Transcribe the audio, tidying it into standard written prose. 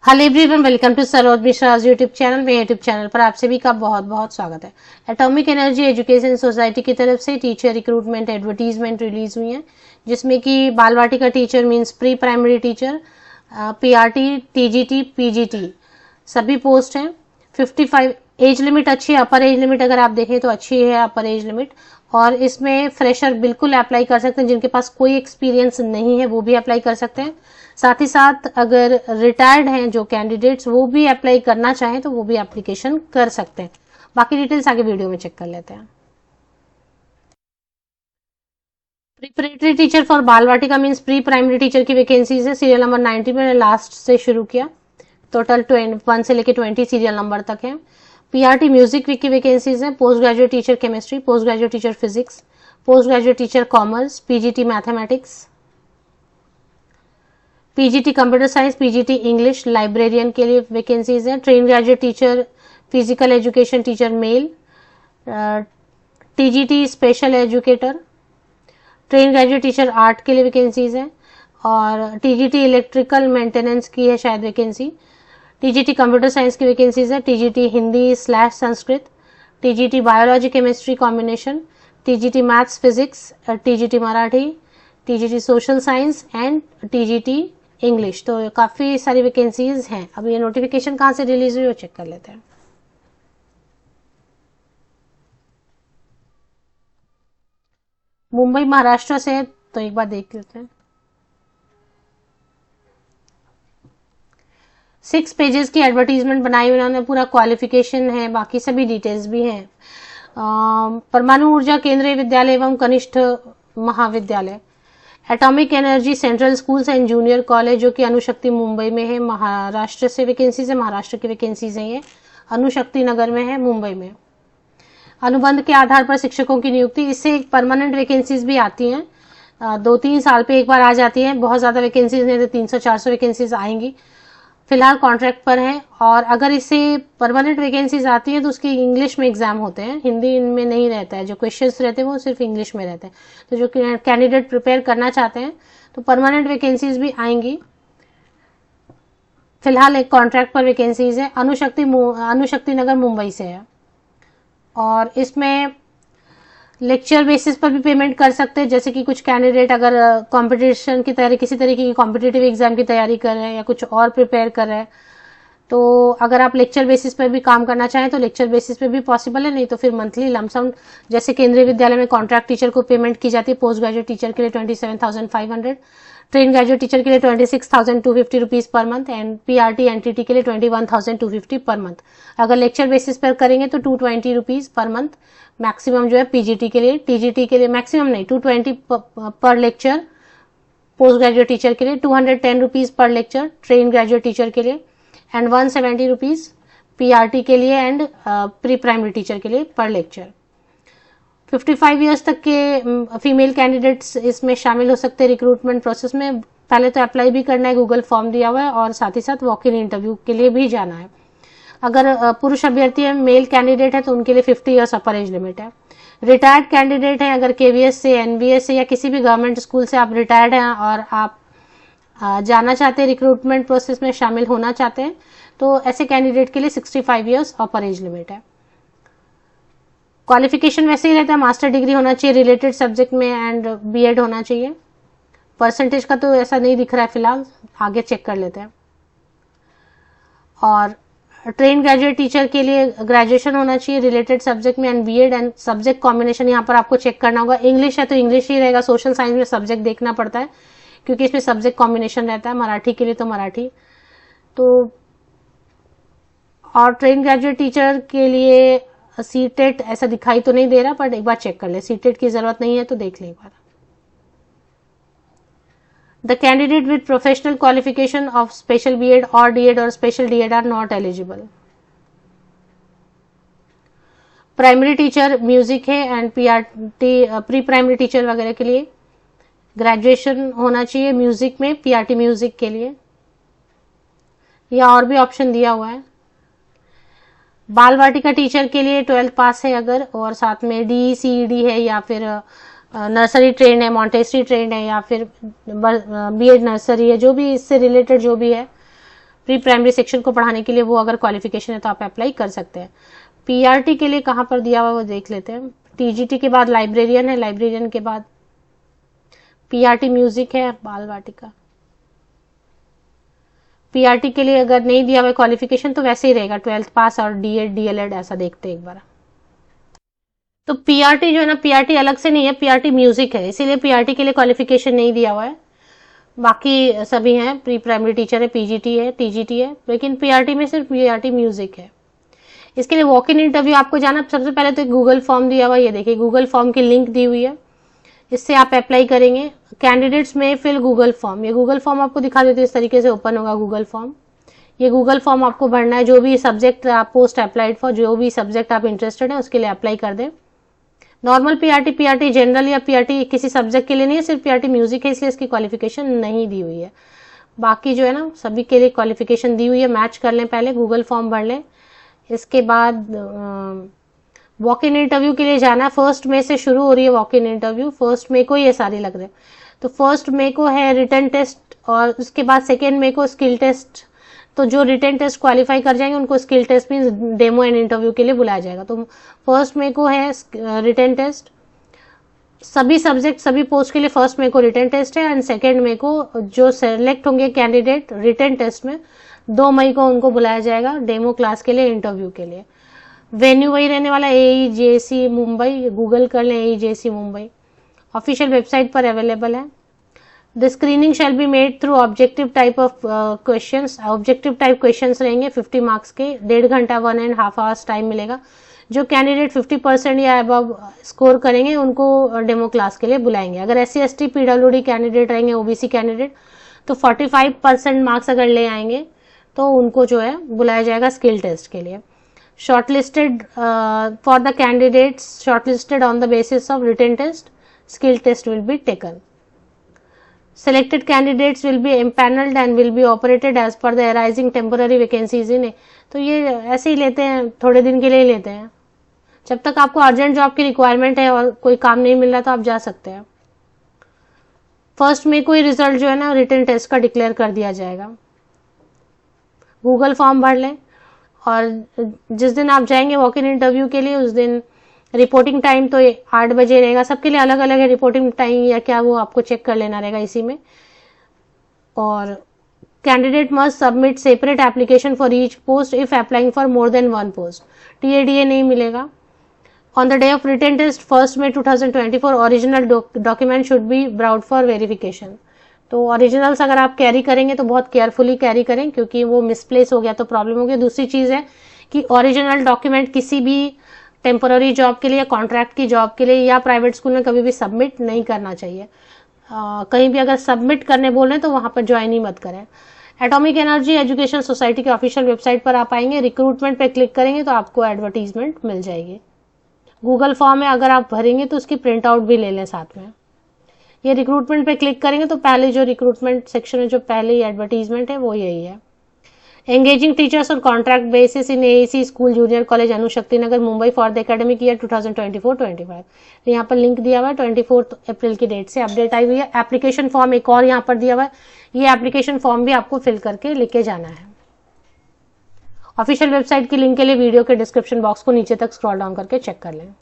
Hello everyone, welcome to Saroj Mishra YouTube channel. मेरे YouTube channel पर आप सभी का बहुत बहुत स्वागत है। एटॉमिक एनर्जी एजुकेशन सोसाइटी की तरफ से टीचर रिक्रूटमेंट एडवर्टीजमेंट रिलीज हुई है, जिसमें कि बाल वाटिका teacher means pre primary teacher, PRT, TGT, PGT सभी पोस्ट हैं। 55 एज लिमिट अच्छी है। अपर एज लिमिट अगर आप देखें तो अच्छी है अपर एज लिमिट, और इसमें फ्रेशर बिल्कुल अप्लाई कर सकते हैं। जिनके पास कोई एक्सपीरियंस नहीं है वो भी अप्लाई कर सकते हैं। साथ ही साथ अगर रिटायर्ड हैं जो कैंडिडेट्स वो भी अप्लाई करना चाहें तो वो भी एप्लीकेशन कर सकते हैं। बाकी डिटेल्स आगे वीडियो में चेक कर लेते हैं। प्रिपरेटरी टीचर फॉर बाल वाटिका मीन्स प्री प्राइमरी टीचर की वैकेंसीज है। सीरियल नंबर 90 में लास्ट से शुरू किया। टोटल 1 से लेकर 20 सीरियल नंबर तक है। पीआरटी म्यूजिक की वैकेंसीज है। Post graduate teacher chemistry, post graduate teacher physics, post graduate teacher commerce, PGT mathematics, PGT computer science, PGT English, librarian के लिए वैकेंसीज हैं। Train graduate teacher physical education teacher mail, TGT special educator, train graduate teacher art के लिए vacancies हैं, और TGT electrical maintenance की है शायद वैकेंसी। टीजीटी कंप्यूटर साइंस की वैकेंसीज है। TGT Hindi / Sanskrit, TGT biology chemistry combination, TGT maths physics, TGT Marathi, TGT social science and TGT English. तो काफी सारी वैकेंसीज हैं। अब ये नोटिफिकेशन कहां से रिलीज हुई वो चेक कर लेते हैं। मुंबई महाराष्ट्र से है, तो एक बार देख लेते हैं। 6 पेजेस की एडवर्टीजमेंट बनाई उन्होंने। पूरा क्वालिफिकेशन है, बाकी सभी डिटेल्स भी हैं। परमाणु ऊर्जा केंद्रीय विद्यालय एवं कनिष्ठ महाविद्यालय, atomic energy central schools and junior college जो कि अनुशक्ति मुंबई में है। महाराष्ट्र से वैकेंसीज है, महाराष्ट्र की वैकेंसीज है। ये अनुशक्ति नगर में है, मुंबई में। अनुबंध के आधार पर शिक्षकों की नियुक्ति। इससे एक परमानेंट वैकेंसीज भी आती हैं, 2-3 साल पे एक बार आ जाती हैं। बहुत ज्यादा वैकेंसीज नहीं तो 300-400 वैकेंसीज आएंगी। फिलहाल कॉन्ट्रैक्ट पर है, और अगर इससे परमानेंट वैकेंसीज आती हैं तो उसकी इंग्लिश में एग्जाम होते हैं, हिंदी इनमें नहीं रहता है। जो क्वेश्चंस रहते हैं वो सिर्फ इंग्लिश में रहते हैं। तो जो कैंडिडेट प्रिपेयर करना चाहते हैं तो परमानेंट वैकेंसीज भी आएंगी। फिलहाल एक कॉन्ट्रैक्ट पर वैकेंसीज है। अनुशक्ति नगर मुंबई से है, और इसमें लेक्चर बेसिस पर भी पेमेंट कर सकते हैं। जैसे कि कुछ कैंडिडेट अगर कंपटीशन की तैयारी, किसी तरीके की कॉम्पिटिटिव एग्जाम की तैयारी कर रहे हैं या कुछ और प्रिपेयर कर रहे हैं, तो अगर आप लेक्चर बेसिस पर भी काम करना चाहें तो लेक्चर बेसिस पे भी पॉसिबल है। नहीं तो फिर मंथली लमसम, जैसे केंद्रीय विद्यालय में कॉन्ट्रैक्ट टीचर को पेमेंट की जाती है। पोस्ट ग्रेजुएट टीचर के लिए 27,500, ट्रेन ग्रेजुएट टीचर के लिए 26,250 rupees per month, and PRT entity के लिए 21,250 पर मंथ। अगर लेक्चर बेसिस पर करेंगे तो 220 रुपीज पर मंथ मैक्सिमम जो है पीजीटी के लिए। टीजीटी के लिए मैक्सिमम नहीं, 220 पर लेक्चर। पोस्ट ग्रेजुएट टीचर के लिए 210 rupees per lecture train graduate teacher के लिए, एंड 170 रुपीज पीआरटी के लिए एंड प्री प्राइमरी टीचर के लिए पर लेक्चर। 55 ईयर्स तक के फीमेल कैंडिडेट्स इसमें शामिल हो सकते हैं रिक्रूटमेंट प्रोसेस में। पहले तो अप्लाई भी करना है, गूगल फॉर्म दिया हुआ है, और साथ ही साथ वॉक इन इंटरव्यू के लिए भी जाना है। अगर पुरुष अभ्यर्थी है, मेल कैंडिडेट है, तो उनके लिए 50 ईयर्स अपर एज लिमिट है। रिटायर्ड कैंडिडेट है, अगर केवीएस से, एनबीएस से या किसी भी गवर्नमेंट स्कूल से आप रिटायर्ड हैं और आप जाना चाहते हैं, रिक्रूटमेंट प्रोसेस में शामिल होना चाहते हैं, तो ऐसे कैंडिडेट के लिए 65 ईयर्स अपर एज लिमिट है। क्वालिफिकेशन वैसे ही रहता है, मास्टर डिग्री होना चाहिए रिलेटेड सब्जेक्ट में, एंड बीएड होना चाहिए। परसेंटेज का तो ऐसा नहीं दिख रहा है फिलहाल, आगे चेक कर लेते हैं। और ट्रेन ग्रेजुएट टीचर के लिए ग्रेजुएशन होना चाहिए रिलेटेड सब्जेक्ट में, and BEd, and subject combination यहाँ पर आपको चेक करना होगा। इंग्लिश है तो इंग्लिश ही रहेगा। सोशल साइंस में सब्जेक्ट देखना पड़ता है क्योंकि इसमें सब्जेक्ट कॉम्बिनेशन रहता है। मराठी के लिए तो मराठी। तो और ट्रेन ग्रेजुएट टीचर के लिए सीटेट ऐसा दिखाई तो नहीं दे रहा, बट एक बार चेक कर ले। सीटेट की जरूरत नहीं है तो देख ले एक बार। The candidate with professional qualification of special B.Ed or D.Ed or special D.Ed are not eligible. Primary teacher music है, and PRT pre primary teacher वगैरह के लिए ग्रेजुएशन होना चाहिए म्यूजिक में, पीआरटी म्यूजिक के लिए। या और भी ऑप्शन दिया हुआ है। बाल वाटिका टीचर के लिए 12th पास है अगर, और साथ में DECED है, या फिर नर्सरी ट्रेंड है, मॉन्टेसरी ट्रेंड है, या फिर बीएड नर्सरी है, जो भी इससे रिलेटेड जो भी है प्री प्राइमरी सेक्शन को पढ़ाने के लिए, वो अगर क्वालिफिकेशन है तो आप अप्लाई कर सकते हैं। पीआरटी के लिए कहाँ पर दिया हुआ वो देख लेते हैं। टीजीटी के बाद लाइब्रेरियन है, लाइब्रेरियन के बाद पीआरटी म्यूजिक है, बाल वाटिका। पीआरटी के लिए अगर नहीं दिया हुआ क्वालिफिकेशन तो वैसे ही रहेगा 12th पास और डीएड डीएलएड ऐसा देखते हैं एक बार। तो पीआरटी जो है ना, पीआरटी अलग से नहीं है, पीआरटी म्यूजिक है, इसीलिए पीआरटी के लिए क्वालिफिकेशन नहीं दिया हुआ है। बाकी सभी हैं, प्री प्राइमरी टीचर है, पीजीटी है, टीजीटी है, लेकिन पीआरटी में सिर्फ पीआरटी म्यूजिक है। इसके लिए वॉक इन इंटरव्यू आपको जाना, सबसे पहले तो एक गूगल फॉर्म दिया हुआ है, ये देखिए गूगल फॉर्म की लिंक दी हुई है, इससे आप अप्लाई करेंगे। कैंडिडेट्स में फिल गूगल फॉर्म, ये गूगल फॉर्म आपको दिखा देते हैं, इस तरीके से ओपन होगा गूगल फॉर्म। ये गूगल फॉर्म आपको भरना है, जो भी सब्जेक्ट आप पोस्ट अप्लाइड फॉर, जो भी सब्जेक्ट आप इंटरेस्टेड है उसके लिए अप्लाई कर दें। नॉर्मल पीआरटी, पीआरटी जनरल या पीआरटी किसी सब्जेक्ट के लिए नहीं है, सिर्फ पीआरटी म्यूजिक है, इसलिए इसकी क्वालिफिकेशन नहीं दी हुई है। बाकी जो है ना सभी के लिए क्वालिफिकेशन दी हुई है। मैच कर लें, पहले गूगल फॉर्म भर लें। इसके बाद वॉक इन इंटरव्यू के लिए जाना है। 1 मई से शुरू हो रही है वॉक इन इंटरव्यू, 1 मई को ये सारे लग रहे हैं। तो 1 मई को है रिटन टेस्ट और उसके बाद 2 मई को स्किल टेस्ट। तो जो रिटन टेस्ट क्वालिफाई कर जाएंगे उनको स्किल टेस्ट में डेमो एंड इंटरव्यू के लिए बुलाया जाएगा। तो 1 मई को है रिटन टेस्ट, सभी सब्जेक्ट सभी पोस्ट के लिए 1 मई को रिटन टेस्ट है एंड 2 मई को जो सेलेक्ट होंगे कैंडिडेट रिटन टेस्ट में 2 मई को उनको बुलाया जाएगा डेमो क्लास के लिए, इंटरव्यू के लिए। वेन्यू वही रहने वाला AEJC मुंबई, गूगल कर लें AEJC मुंबई, ऑफिशियल वेबसाइट पर अवेलेबल है। The screening shall be made through objective type of questions, objective type questions रहेंगे 50 मार्क्स के, 1.5 घंटा 1.5 आवर्स टाइम मिलेगा। जो कैंडिडेट 50% या अबव स्कोर करेंगे उनको डेमो क्लास के लिए बुलाएंगे। अगर SC ST PWD कैंडिडेट रहेंगे, OBC कैंडिडेट, तो 45% मार्क्स अगर ले आएंगे तो उनको जो है बुलाया जाएगा स्किल टेस्ट के लिए। shortlisted for the candidates shortlisted on the basis of written test, skill test will be taken. Selected candidates will be empaneled and will be operated as per the arising temporary vacancies in a। तो ये ऐसे ही लेते हैं, थोड़े दिन के लिए ही लेते हैं, जब तक आपको अर्जेंट जॉब की रिक्वायरमेंट है और कोई काम नहीं मिल रहा तो आप जा सकते हैं। 1 मई को ही रिजल्ट जो है ना रिटन टेस्ट का डिक्लेयर कर दिया जाएगा। गूगल फॉर्म भर लें और जिस दिन आप जाएंगे वॉक इन इंटरव्यू के लिए उस दिन रिपोर्टिंग टाइम तो 8 बजे रहेगा, सबके लिए अलग अलग है रिपोर्टिंग टाइम या क्या वो आपको चेक कर लेना रहेगा इसी में। और candidate must submit separate application for each post if applying for more than 1 post, TADA नहीं मिलेगा। On the day of written test 1 May 2024 original document should be brought for verification. तो ओरिजिनल्स अगर आप कैरी करेंगे तो बहुत carefully carry करें, क्योंकि वो मिसप्लेस हो गया तो प्रॉब्लम हो गया। दूसरी चीज़ है कि ओरिजिनल डॉक्यूमेंट किसी भी टेम्पोररी जॉब के लिए, कॉन्ट्रैक्ट की जॉब के लिए या प्राइवेट स्कूल में कभी भी सबमिट नहीं करना चाहिए। कहीं भी अगर सबमिट करने बोल रहे हैं तो वहां पर ज्वाइन ही मत करें। एटॉमिक एनर्जी एजुकेशन सोसाइटी के ऑफिशियल वेबसाइट पर आप आएंगे, रिक्रूटमेंट पे क्लिक करेंगे तो आपको एडवर्टीजमेंट मिल जाएगी। गूगल फॉर्म है, अगर आप भरेंगे तो उसकी प्रिंट आउट भी ले लें साथ में। ये रिक्रूटमेंट पे क्लिक करेंगे तो पहले जो रिक्रूटमेंट सेक्शन में जो पहले ही एडवर्टीजमेंट है वो यही है। Engaging teachers on contract basis in AAC school junior college Anushakti Nagar Mumbai for the academic year 2024-25। यहाँ पर लिंक दिया हुआ है, 24 अप्रैल की डेट से अपडेट आई हुई है। एप्लीकेशन फॉर्म एक और यहाँ पर दिया हुआ है, ये एप्लीकेशन फॉर्म भी आपको फिल करके लेके जाना है। ऑफिशियल वेबसाइट की लिंक के लिए वीडियो के डिस्क्रिप्शन बॉक्स को नीचे तक स्क्रॉल डाउन करके चेक कर लें।